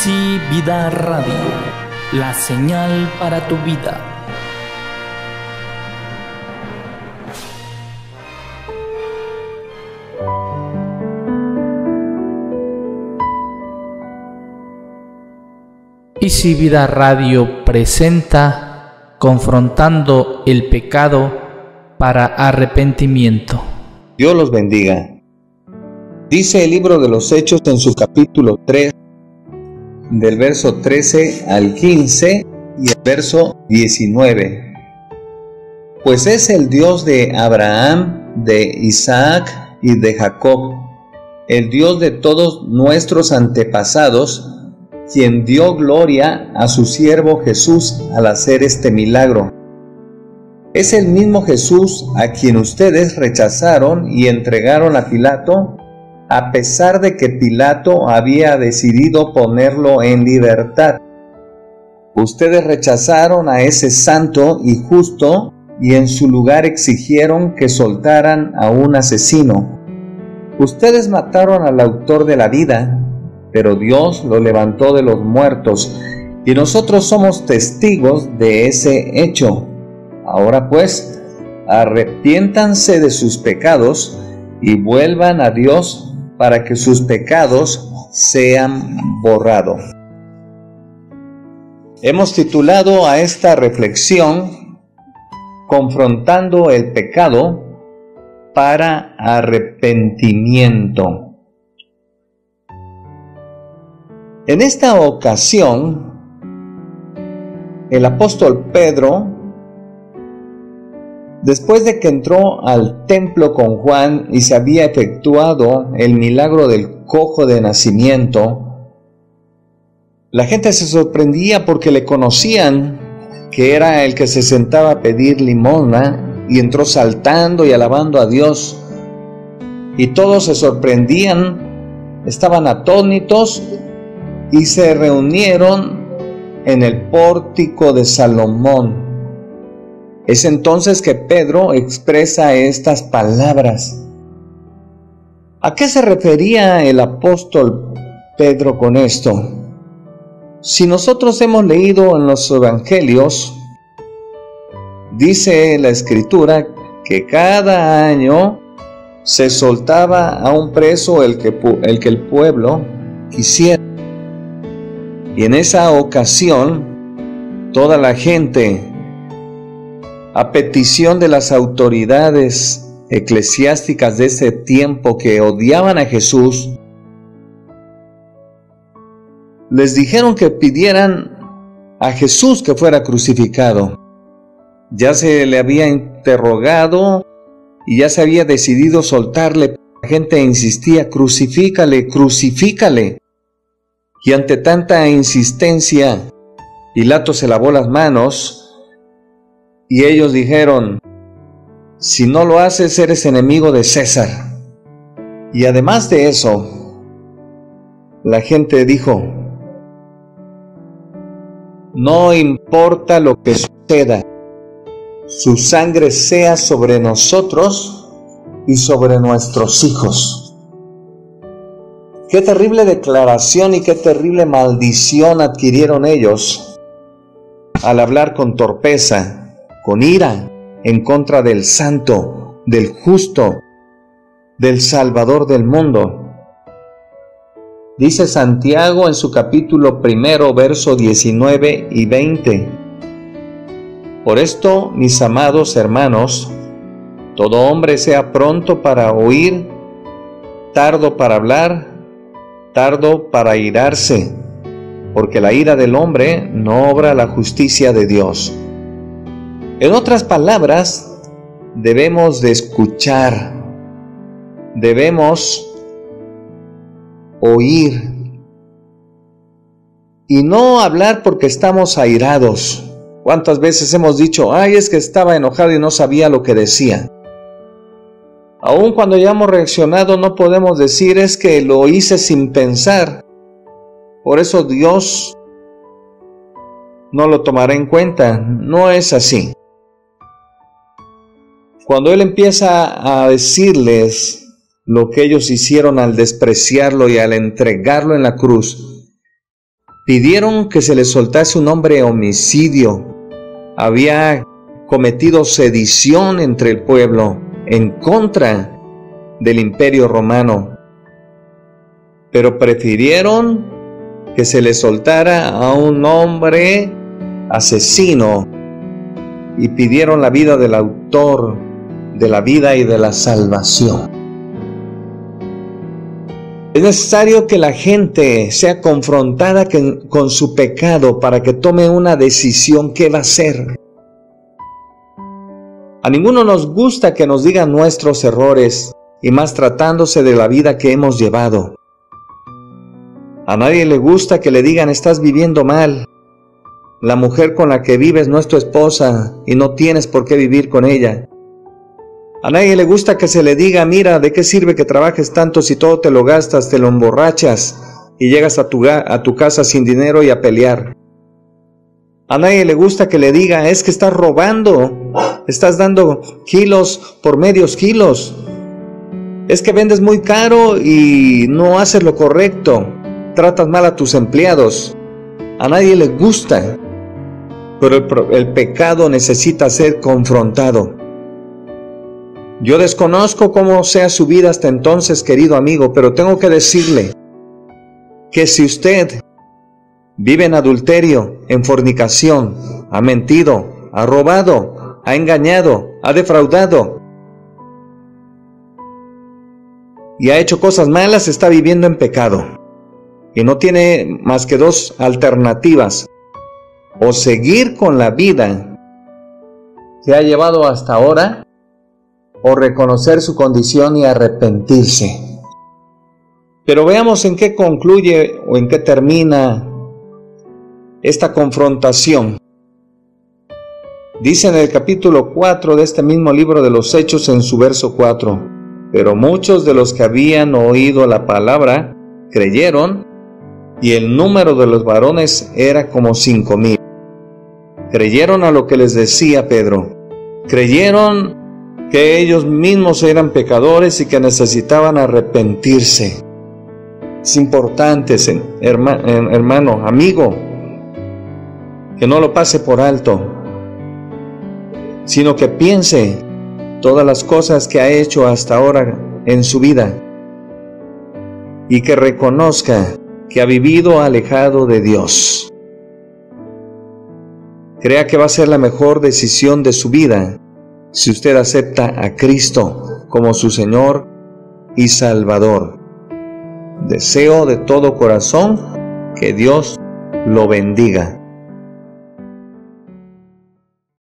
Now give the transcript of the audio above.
Sí Vida Radio, la señal para tu vida. Y Si Vida Radio presenta Confrontando el pecado para arrepentimiento. Dios los bendiga. Dice el libro de los Hechos en su capítulo 3, del verso 13 al 15 y el verso 19. Pues es el Dios de Abraham, de Isaac y de Jacob, el Dios de todos nuestros antepasados, quien dio gloria a su siervo Jesús al hacer este milagro. Es el mismo Jesús a quien ustedes rechazaron y entregaron a Pilato, a pesar de que Pilato había decidido ponerlo en libertad. Ustedes rechazaron a ese santo y justo y en su lugar exigieron que soltaran a un asesino. Ustedes mataron al autor de la vida, pero Dios lo levantó de los muertos y nosotros somos testigos de ese hecho. Ahora pues, arrepiéntanse de sus pecados y vuelvan a Dios para que sus pecados sean borrados. Hemos titulado a esta reflexión Confrontando el pecado para arrepentimiento. En esta ocasión, el apóstol Pedro, después de que entró al templo con Juan y se había efectuado el milagro del cojo de nacimiento, la gente se sorprendía porque le conocían que era el que se sentaba a pedir limosna y entró saltando y alabando a Dios. Y todos se sorprendían, estaban atónitos y se reunieron en el pórtico de Salomón. Es entonces que Pedro expresa estas palabras. ¿A qué se refería el apóstol Pedro con esto? Si nosotros hemos leído en los evangelios, dice la escritura que cada año se soltaba a un preso el que el pueblo quisiera. Y en esa ocasión, toda la gente, a petición de las autoridades eclesiásticas de ese tiempo que odiaban a Jesús, les dijeron que pidieran a Jesús que fuera crucificado. Ya se le había interrogado y ya se había decidido soltarle. La gente insistía, crucifícale, crucifícale. Y ante tanta insistencia, Pilato se lavó las manos y ellos dijeron, si no lo haces, eres enemigo de César. Y además de eso, la gente dijo, no importa lo que suceda, su sangre sea sobre nosotros y sobre nuestros hijos. Qué terrible declaración y qué terrible maldición adquirieron ellos al hablar con torpeza, con ira, en contra del santo, del justo, del Salvador del mundo. Dice Santiago en su capítulo 1, verso 19 y 20. Por esto, mis amados hermanos, todo hombre sea pronto para oír, tardo para hablar, tardo para irarse, porque la ira del hombre no obra la justicia de Dios. En otras palabras, debemos de escuchar, debemos oír y no hablar porque estamos airados. ¿Cuántas veces hemos dicho, ay, es que estaba enojado y no sabía lo que decía? Aun cuando ya hemos reaccionado, no podemos decir, es que lo hice sin pensar. Por eso Dios no lo tomará en cuenta. No es así. Cuando Él empieza a decirles lo que ellos hicieron al despreciarlo y al entregarlo en la cruz, Pidieron que se les soltase un hombre homicidio. Había cometido sedición entre el pueblo en contra del Imperio Romano. Pero prefirieron que se les soltara a un hombre asesino y pidieron la vida del autor de la vida y de la salvación. Es necesario que la gente sea confrontada con su pecado para que tome una decisión. ¿Qué va a hacer? A ninguno nos gusta que nos digan nuestros errores, y más tratándose de la vida que hemos llevado. A nadie le gusta que le digan: estás viviendo mal. La mujer con la que vives no es tu esposa y no tienes por qué vivir con ella. A nadie le gusta que se le diga: mira, ¿de qué sirve que trabajes tanto si todo te lo gastas, te lo emborrachas y llegas a tu casa sin dinero y a pelear? A nadie le gusta que le diga: es que estás robando, estás dando kilos por medios kilos. Es que vendes muy caro y no haces lo correcto, tratas mal a tus empleados. A nadie le gusta, pero el pecado necesita ser confrontado. Yo desconozco cómo sea su vida hasta entonces, querido amigo, pero tengo que decirle que si usted vive en adulterio, en fornicación, ha mentido, ha robado, ha engañado, ha defraudado y ha hecho cosas malas, está viviendo en pecado. Y no tiene más que dos alternativas: o seguir con la vida que ha llevado hasta ahora, o reconocer su condición y arrepentirse. Pero veamos en qué concluye o en qué termina esta confrontación. Dice en el capítulo 4 de este mismo libro de los Hechos, en su verso 4: pero muchos de los que habían oído la palabra creyeron, y el número de los varones era como 5,000. Creyeron a lo que les decía Pedro. Creyeron que ellos mismos eran pecadores y que necesitaban arrepentirse. Es importante, hermano, amigo, que no lo pase por alto, sino que piense todas las cosas que ha hecho hasta ahora en su vida y que reconozca que ha vivido alejado de Dios. Crea que va a ser la mejor decisión de su vida si usted acepta a Cristo como su Señor y Salvador. Deseo de todo corazón que Dios lo bendiga.